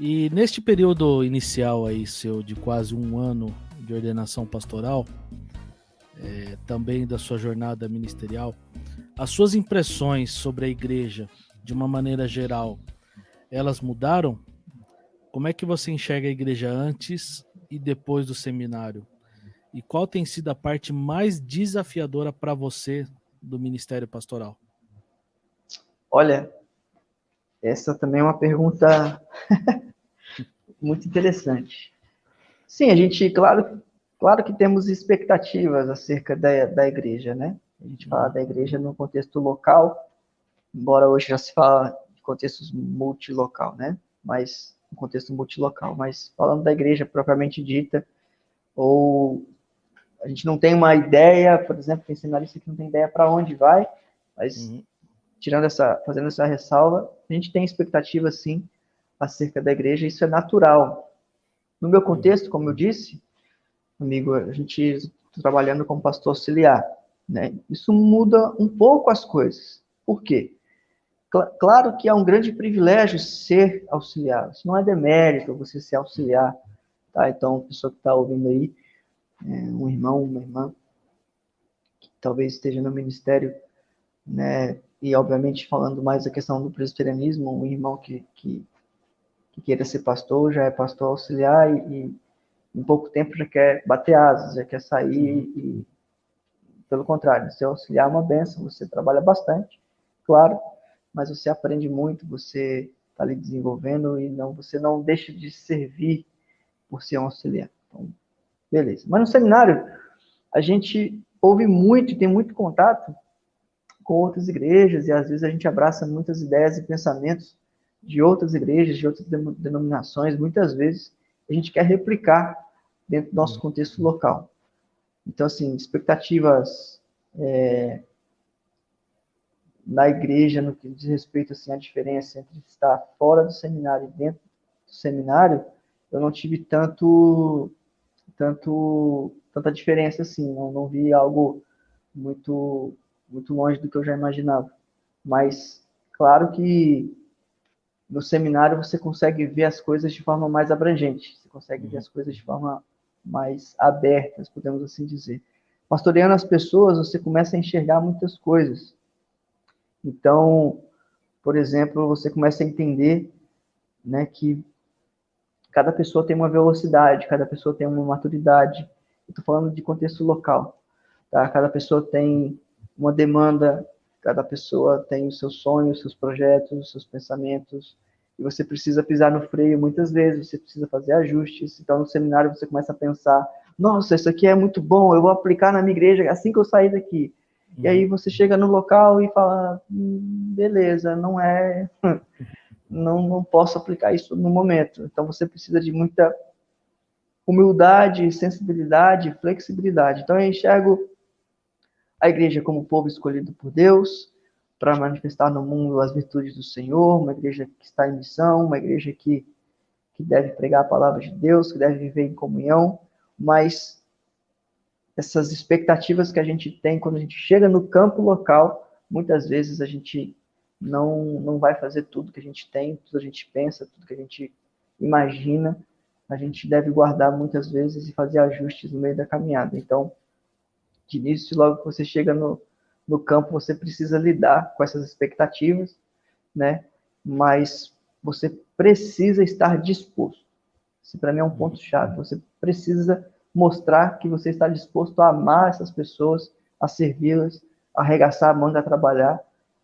E neste período inicial aí seu de quase um ano de ordenação pastoral, também da sua jornada ministerial, as suas impressões sobre a igreja, de uma maneira geral, elas mudaram? Como é que você enxerga a igreja antes e depois do seminário? E qual tem sido a parte mais desafiadora para você do ministério pastoral? Olha, essa também é uma pergunta muito interessante. Sim, a gente, claro que temos expectativas acerca da igreja, né? A gente fala da igreja no contexto local, embora hoje já se fala de contextos multilocal, né? Mas no contexto multilocal, mas falando da igreja propriamente dita, ou a gente não tem uma ideia, por exemplo, tem seminarista que não tem ideia para onde vai, mas fazendo essa ressalva, a gente tem expectativa sim acerca da igreja, isso é natural. No meu contexto, como eu disse, amigo, a gente está trabalhando como pastor auxiliar, né? Isso muda um pouco as coisas. Por quê? Claro que é um grande privilégio ser auxiliar. Isso não é demérito você ser auxiliar, tá? Então, a pessoa que está ouvindo aí, um irmão, uma irmã, que talvez esteja no ministério, né? E, obviamente, falando mais da questão do presbiterianismo, um irmão que queira ser pastor, já é pastor auxiliar e em pouco tempo já quer bater asas, já quer sair e, pelo contrário, ser auxiliar é uma benção, você trabalha bastante, claro, mas você aprende muito, você está ali desenvolvendo e você não deixa de servir por ser um auxiliar. Então, beleza. Mas no seminário, a gente ouve muito e tem muito contato com outras igrejas e às vezes a gente abraça muitas ideias e pensamentos de outras igrejas, de outras denominações, muitas vezes a gente quer replicar dentro do nosso contexto local. Então, assim, expectativas na igreja, no que diz respeito assim, à diferença entre estar fora do seminário e dentro do seminário, eu não tive tanta diferença assim, não vi algo muito, muito longe do que eu já imaginava. Mas, claro que no seminário você consegue ver as coisas de forma mais abrangente, você consegue ver as coisas de forma mais aberta, podemos assim dizer. Pastoreando as pessoas, você começa a enxergar muitas coisas. Então, por exemplo, você começa a entender, né, que cada pessoa tem uma velocidade, cada pessoa tem uma maturidade. Estou falando de contexto local, tá? Cada pessoa tem uma demanda, cada pessoa tem os seus sonhos, os seus projetos, os seus pensamentos, e você precisa pisar no freio muitas vezes, você precisa fazer ajustes. Então, no seminário, você começa a pensar, nossa, isso aqui é muito bom, eu vou aplicar na minha igreja assim que eu sair daqui. E aí você chega no local e fala, beleza, não posso aplicar isso no momento. Então, você precisa de muita humildade, sensibilidade, flexibilidade. Então, eu enxergo a igreja como povo escolhido por Deus para manifestar no mundo as virtudes do Senhor, uma igreja que está em missão, uma igreja que deve pregar a palavra de Deus, que deve viver em comunhão, mas essas expectativas que a gente tem quando a gente chega no campo local, muitas vezes a gente não vai fazer tudo que a gente tem, tudo que a gente pensa, tudo que a gente imagina, a gente deve guardar muitas vezes e fazer ajustes no meio da caminhada. Então, de início, logo que você chega no campo, você precisa lidar com essas expectativas, né? Mas você precisa estar disposto. Isso para mim é um ponto-chave. Você precisa mostrar que você está disposto a amar essas pessoas, a servi-las, a arregaçar a manga, a trabalhar,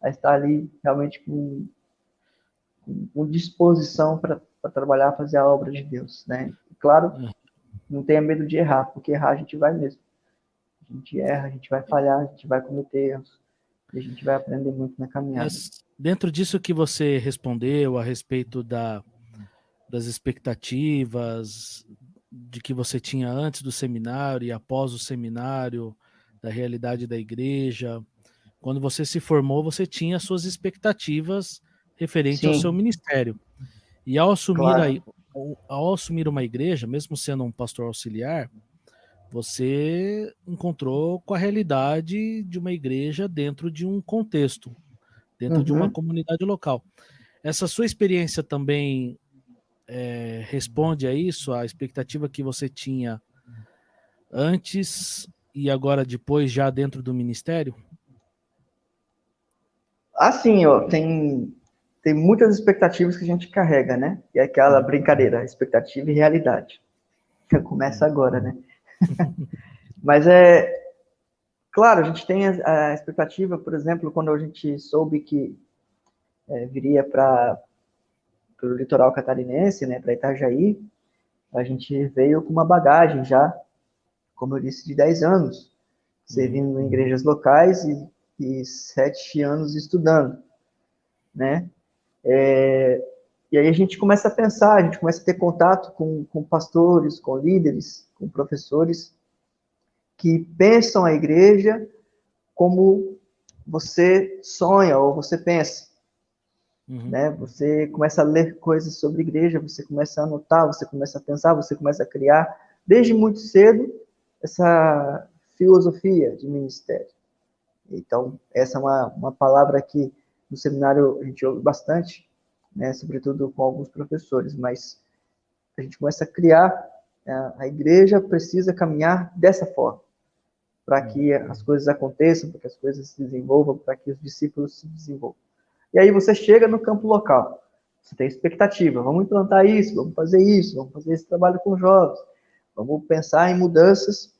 a estar ali realmente com disposição para trabalhar, fazer a obra de Deus, né? E, claro, não tenha medo de errar, porque errar a gente vai mesmo. A gente erra, a gente vai falhar, a gente vai cometer erros, e a gente vai aprender muito na caminhada. Mas dentro disso que você respondeu a respeito das expectativas de que você tinha antes do seminário e após o seminário, da realidade da igreja, quando você se formou, você tinha suas expectativas referente ao seu Sim, ministério. E ao claro. assumir uma igreja, mesmo sendo um pastor auxiliar, você encontrou com a realidade de uma igreja dentro de um contexto, dentro de uma Uhum. comunidade local. Essa sua experiência também responde a isso, a expectativa que você tinha antes e agora depois, já dentro do ministério? Assim, ó, tem muitas expectativas que a gente carrega, né? E é aquela brincadeira, expectativa e realidade. Começa agora, né? Mas claro, a gente tem a expectativa, por exemplo, quando a gente soube que viria para o litoral catarinense, né, para Itajaí, a gente veio com uma bagagem já, como eu disse, de 10 anos, servindo em igrejas locais e 7 anos estudando, né? E aí a gente começa a pensar, a gente começa a ter contato com pastores, com líderes, com professores que pensam a igreja como você sonha ou você pensa. Né? Você começa a ler coisas sobre igreja, você começa a anotar, você começa a pensar, você começa a criar, desde muito cedo, essa filosofia de ministério. Então, essa é uma palavra que no seminário a gente ouve bastante, né? Sobretudo com alguns professores, mas a gente começa a criar, a igreja precisa caminhar dessa forma, para que as coisas aconteçam, para que as coisas se desenvolvam, para que os discípulos se desenvolvam. E aí você chega no campo local, você tem expectativa, vamos implantar isso, vamos fazer esse trabalho com jovens, vamos pensar em mudanças,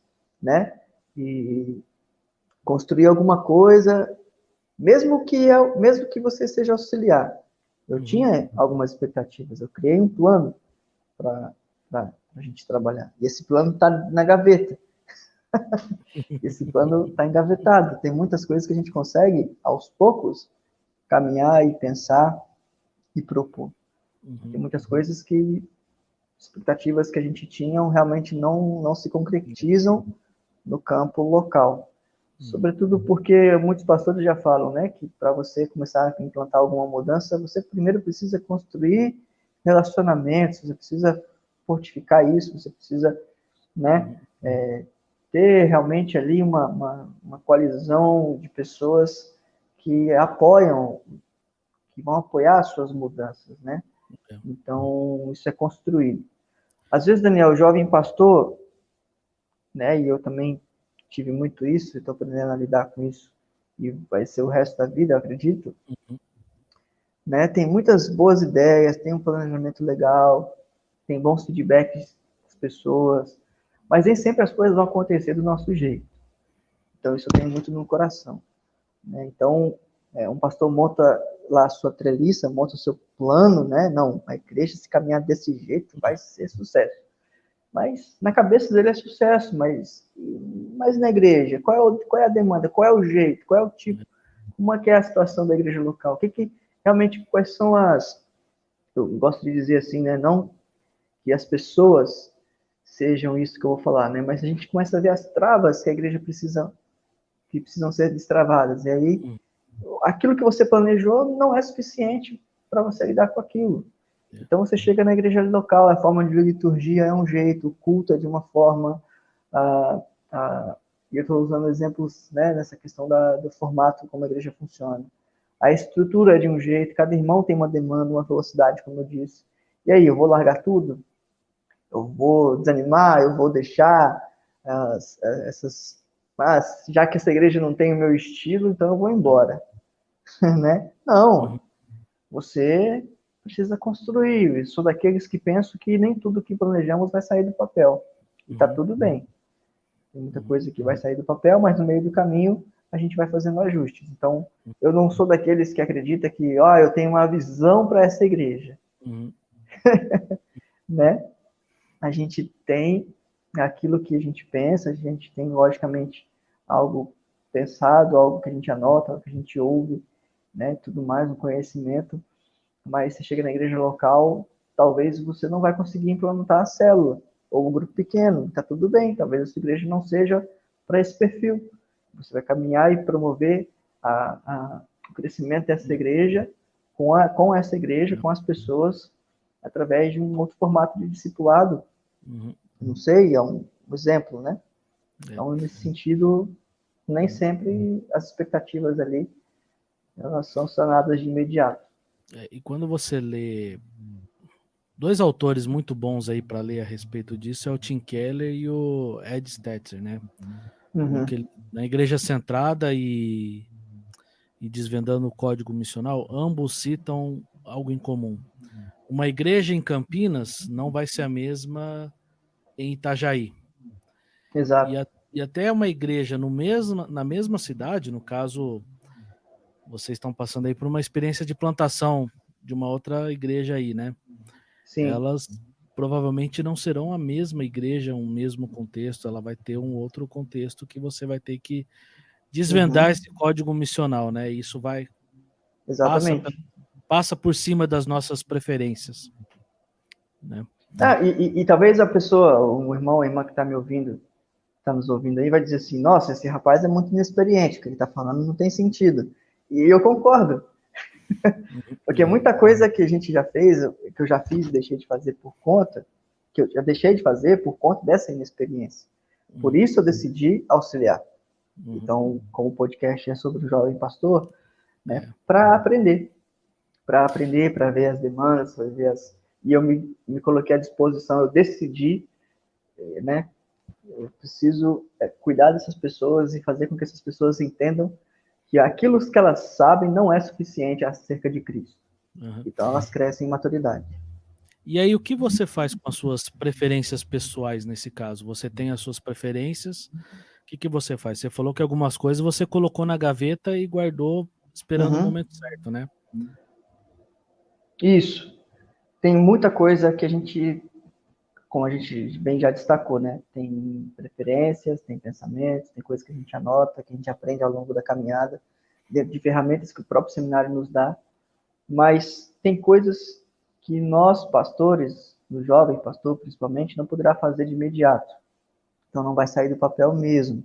né? E construir alguma coisa, mesmo que você seja auxiliar. Eu tinha algumas expectativas, eu criei um plano para a gente trabalhar. E esse plano está na gaveta. Esse plano está engavetado. Tem muitas coisas que a gente consegue, aos poucos, caminhar e pensar e propor. Tem muitas coisas expectativas que a gente tinha realmente não se concretizam no campo local. Sobretudo porque muitos pastores já falam, né, que para você começar a implantar alguma mudança, você primeiro precisa construir relacionamentos, você precisa fortificar isso, você precisa, né, ter realmente ali uma coalizão de pessoas que apoiam, que vão apoiar as suas mudanças, né? Então, isso é construído. Às vezes, Daniel, o jovem pastor, né, e eu também tive muito isso, estou aprendendo a lidar com isso, e vai ser o resto da vida, eu acredito, né? Tem muitas boas ideias, tem um planejamento legal, tem bons feedbacks das pessoas, mas nem sempre as coisas vão acontecer do nosso jeito. Então, isso eu tenho muito no coração, né? Então, um pastor monta lá a sua treliça, monta o seu plano, né? Não, a igreja, se caminhar desse jeito, vai ser sucesso. Mas na cabeça dele é sucesso, mas na igreja, qual é a demanda, qual é o jeito, qual é o tipo, como é que é a situação da igreja local? O que realmente, quais são eu gosto de dizer assim, né? Não que as pessoas sejam isso que eu vou falar, né? Mas a gente começa a ver as travas que a igreja que precisam ser destravadas. E aí, aquilo que você planejou não é suficiente para você lidar com aquilo. Então você chega na igreja local, a forma de liturgia é um jeito, o culto é de uma forma, e eu estou usando exemplos, né, nessa questão do formato, como a igreja funciona. A estrutura é de um jeito, cada irmão tem uma demanda, uma velocidade, como eu disse. E aí, eu vou largar tudo? Eu vou desanimar? Eu vou deixar essas... Mas, já que essa igreja não tem o meu estilo, então eu vou embora. Né? Não. Você precisa construir. Eu sou daqueles que pensam que nem tudo que planejamos vai sair do papel. E tá tudo bem. Tem muita coisa que vai sair do papel, mas no meio do caminho a gente vai fazendo ajustes. Então, eu não sou daqueles que acredita que, eu tenho uma visão para essa igreja. Né? A gente tem aquilo que a gente pensa, a gente tem, logicamente, algo pensado, algo que a gente anota, algo que a gente ouve, né? Tudo mais, um conhecimento. Mas você chega na igreja local, talvez você não vai conseguir implementar a célula, ou um grupo pequeno, tá tudo bem, talvez a sua igreja não seja para esse perfil. Você vai caminhar e promover o crescimento dessa igreja com essa igreja, com as pessoas, através de um outro formato de discipulado. Não sei, é um exemplo, né? Então, nesse sentido, nem sempre as expectativas ali, elas são sanadas de imediato. E quando você lê Dois autores muito bons aí para ler a respeito disso é o Tim Keller e o Ed Stetzer, né? Na Igreja Centrada e Desvendando o Código Missional, ambos citam algo em comum. Uma igreja em Campinas não vai ser a mesma em Itajaí. Exato. E até uma igreja na mesma cidade, no caso, vocês estão passando aí por uma experiência de plantação de uma outra igreja aí, né? Sim. Elas provavelmente não serão a mesma igreja, um mesmo contexto, ela vai ter um outro contexto que você vai ter que desvendar esse código missional, né? Isso vai Exatamente. passa por cima das nossas preferências, né? E talvez a pessoa, o irmão, a irmã que está me ouvindo, está nos ouvindo aí, vai dizer assim, nossa, esse rapaz é muito inexperiente, o que ele está falando não tem sentido. E eu concordo. Porque muita coisa que a gente já fez, que eu já fiz e deixei de fazer por conta, que eu já deixei de fazer por conta dessa inexperiência. Por isso eu decidi auxiliar. Então, como o podcast é sobre o jovem pastor, né, para aprender, para ver as demandas, para ver as... E eu me coloquei à disposição, eu decidi, né, eu preciso cuidar dessas pessoas e fazer com que essas pessoas entendam que aquilo que elas sabem não é suficiente acerca de Cristo. Então elas crescem em maturidade. E aí, o que você faz com as suas preferências pessoais nesse caso? Você tem as suas preferências, o que você faz? Você falou que algumas coisas você colocou na gaveta e guardou esperando o momento certo, né? Isso. Tem muita coisa que a gente, como a gente bem já destacou, né? Tem preferências, tem pensamentos, tem coisas que a gente anota, que a gente aprende ao longo da caminhada, dentro de ferramentas que o próprio seminário nos dá. Mas tem coisas que nós, pastores, o jovem pastor principalmente, não poderá fazer de imediato. Então não vai sair do papel mesmo.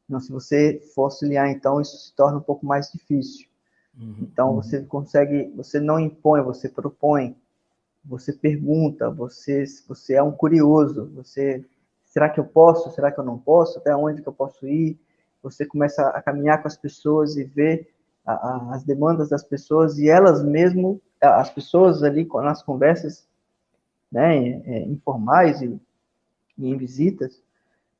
Então, se você for auxiliar, então isso se torna um pouco mais difícil. Então você consegue, você não impõe, você propõe, você pergunta, você é um curioso, você, será que eu posso, será que eu não posso, até onde que eu posso ir? Você começa a caminhar com as pessoas e ver as demandas das pessoas e elas mesmo, as pessoas ali nas conversas, né, informais e em visitas,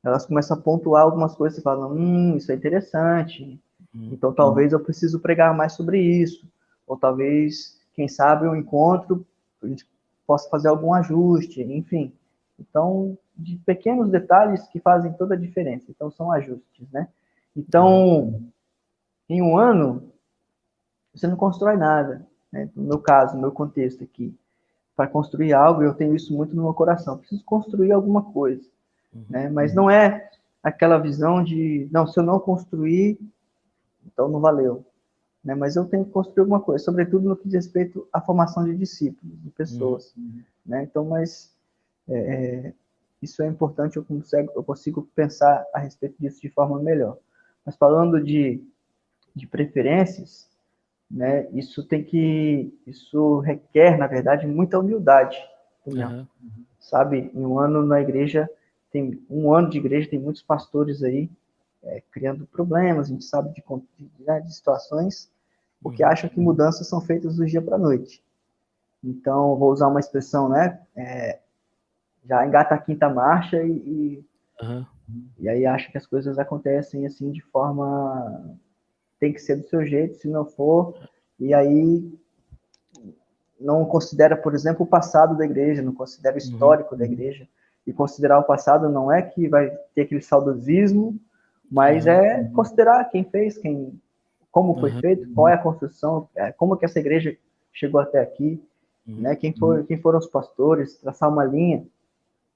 elas começam a pontuar algumas coisas e falam, isso é interessante, então talvez eu preciso pregar mais sobre isso, ou talvez, quem sabe, um encontro, a gente possa fazer algum ajuste, enfim. Então, de pequenos detalhes que fazem toda a diferença. Então, são ajustes, né? Então, em um ano, você não constrói nada, né? No meu caso, no meu contexto aqui, para construir algo, eu tenho isso muito no meu coração. Preciso construir alguma coisa, né? Mas não é aquela visão de, não, se eu não construir, então não valeu. Né? Mas eu tenho que construir alguma coisa, sobretudo no que diz respeito à formação de discípulos, de pessoas. Né? Então, mas isso é importante, eu consigo pensar a respeito disso de forma melhor. Mas falando de preferências, né, isso requer, na verdade, muita humildade. Sabe, em um ano na igreja, tem um ano de igreja, tem muitos pastores aí criando problemas, a gente sabe de situações, porque acham que mudanças são feitas do dia para a noite. Então, vou usar uma expressão, né? Já engata a quinta marcha e aí acha que as coisas acontecem assim de forma... Tem que ser do seu jeito, se não for, e aí não considera, por exemplo, o passado da igreja, não considera o histórico da igreja. E considerar o passado não é que vai ter aquele saudosismo, mas é considerar quem fez, como foi feito, qual é a construção, como que essa igreja chegou até aqui, né? Quem foram os pastores, traçar uma linha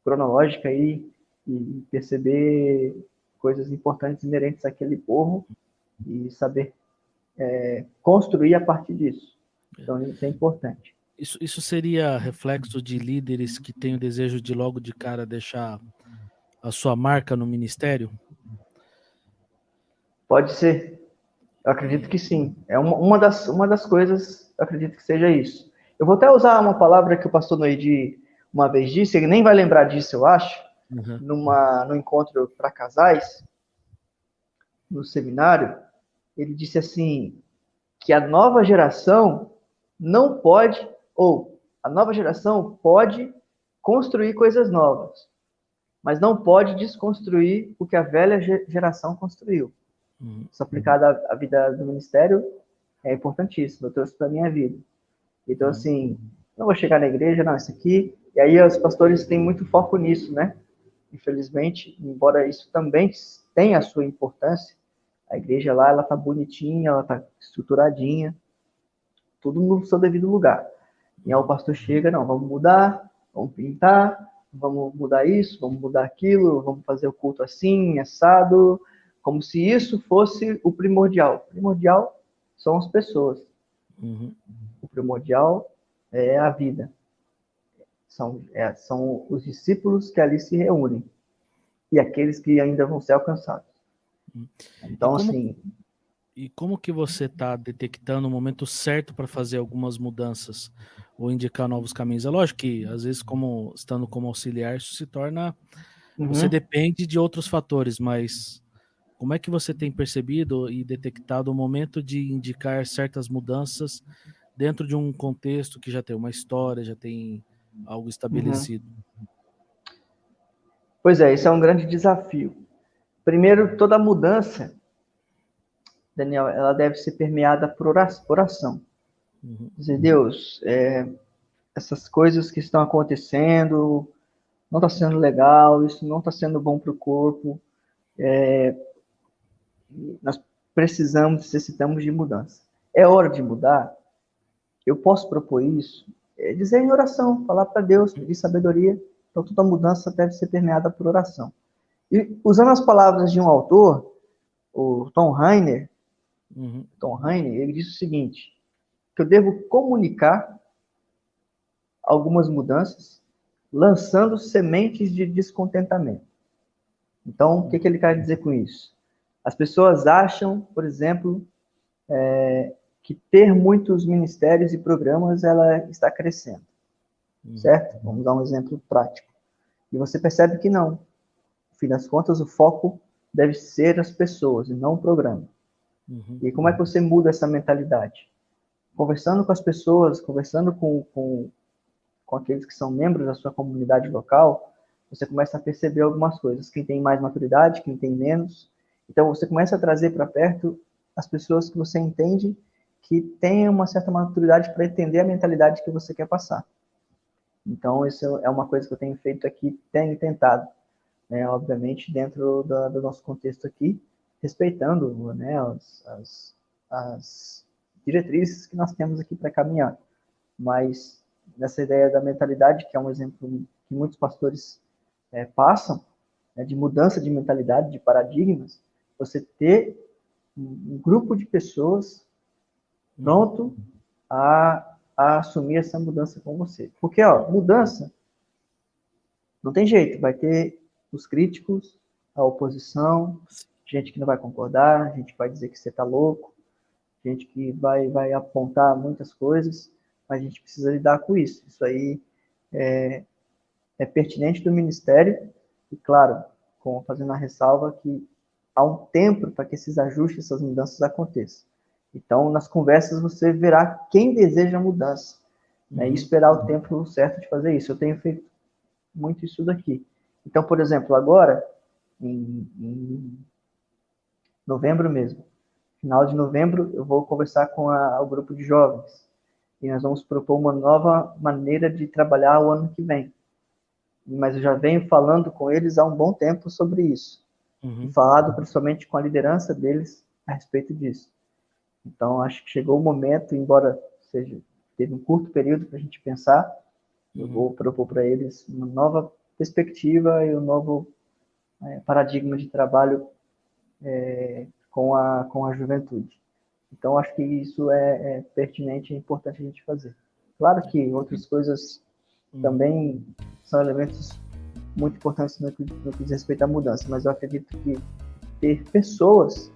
cronológica aí e perceber coisas importantes inerentes àquele povo e saber construir a partir disso. Então, isso é importante. Isso seria reflexo de líderes que têm o desejo de logo de cara deixar a sua marca no ministério? Pode ser. Eu acredito que sim. É uma das coisas, eu acredito que seja isso. Eu vou até usar uma palavra que o pastor Noedi uma vez disse, ele nem vai lembrar disso, eu acho, no encontro para casais, no seminário, ele disse assim, que a nova geração não pode, ou A nova geração pode construir coisas novas, mas não pode desconstruir o que a velha geração construiu. Isso aplicado à vida do ministério é importantíssimo. Eu trouxe para a minha vida. Então, assim, não vou chegar na igreja, não, isso aqui. E aí os pastores têm muito foco nisso, né? Infelizmente, embora isso também tenha a sua importância, a igreja lá, ela tá bonitinha, ela tá estruturadinha, tudo no seu devido lugar. E aí o pastor chega, não, vamos mudar, vamos pintar, vamos mudar isso, vamos mudar aquilo, vamos fazer o culto assim, assado, como se isso fosse o primordial. O primordial são as pessoas. O primordial é a vida. São os discípulos que ali se reúnem e aqueles que ainda vão ser alcançados. Então, E como que você está detectando o momento certo para fazer algumas mudanças ou indicar novos caminhos? É lógico que, às vezes, estando como auxiliar, isso se torna... Você depende de outros fatores, mas como é que você tem percebido e detectado o momento de indicar certas mudanças dentro de um contexto que já tem uma história, já tem algo estabelecido? Pois é, isso é um grande desafio. Primeiro, toda mudança, Daniel, ela deve ser permeada por oração. Dizer, Deus, essas coisas que estão acontecendo, não está sendo legal, isso não está sendo bom para o corpo. Nós necessitamos de mudança. É hora de mudar? Eu posso propor isso? Dizer em oração, falar para Deus, pedir sabedoria. Então, toda mudança deve ser permeada por oração. E usando as palavras de um autor, o Tom Rainer, ele diz o seguinte, que eu devo comunicar algumas mudanças, lançando sementes de descontentamento. Então, o que ele quer dizer com isso? As pessoas acham, por exemplo, que ter muitos ministérios e programas, ela está crescendo. Certo? Vamos dar um exemplo prático. E você percebe que não. No fim das contas, o foco deve ser as pessoas e não o programa. E como é que você muda essa mentalidade? Conversando com as pessoas, conversando com aqueles que são membros da sua comunidade local, você começa a perceber algumas coisas. Quem tem mais maturidade, quem tem menos. Então, você começa a trazer para perto as pessoas que você entende que têm uma certa maturidade para entender a mentalidade que você quer passar. Então, isso é uma coisa que eu tenho feito aqui, tenho tentado, né, obviamente, dentro do nosso contexto aqui, respeitando, né, as diretrizes que nós temos aqui para caminhar. Mas, nessa ideia da mentalidade, que é um exemplo que muitos pastores passam, né, de mudança de mentalidade, de paradigmas, você ter um grupo de pessoas pronto a assumir essa mudança com você. Porque, mudança não tem jeito, vai ter os críticos, a oposição, gente que não vai concordar, gente que vai dizer que você está louco, gente que vai apontar muitas coisas, mas a gente precisa lidar com isso. Isso aí é pertinente do ministério e, claro, fazendo a ressalva que há um tempo para que esses ajustes, essas mudanças aconteçam. Então, nas conversas, você verá quem deseja mudança, né, e esperar o tempo certo de fazer isso. Eu tenho feito muito isso daqui. Então, por exemplo, agora, em novembro mesmo, final de novembro, eu vou conversar com o grupo de jovens e nós vamos propor uma nova maneira de trabalhar o ano que vem. Mas eu já venho falando com eles há um bom tempo sobre isso. E falado principalmente com a liderança deles a respeito disso. Então, acho que chegou o momento, embora teve um curto período para a gente pensar, eu vou propor para eles uma nova perspectiva e um novo paradigma de trabalho com a juventude. Então, acho que isso é pertinente e importante a gente fazer. Claro que outras coisas também são elementos muito importantes no que diz respeito à mudança, mas eu acredito que ter pessoas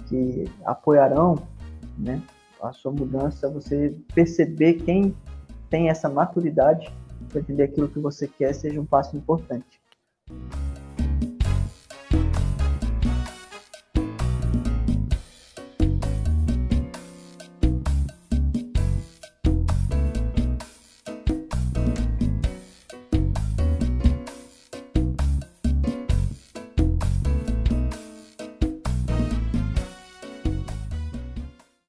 que apoiarão, né, a sua mudança, você perceber quem tem essa maturidade para entender aquilo que você quer, seja um passo importante.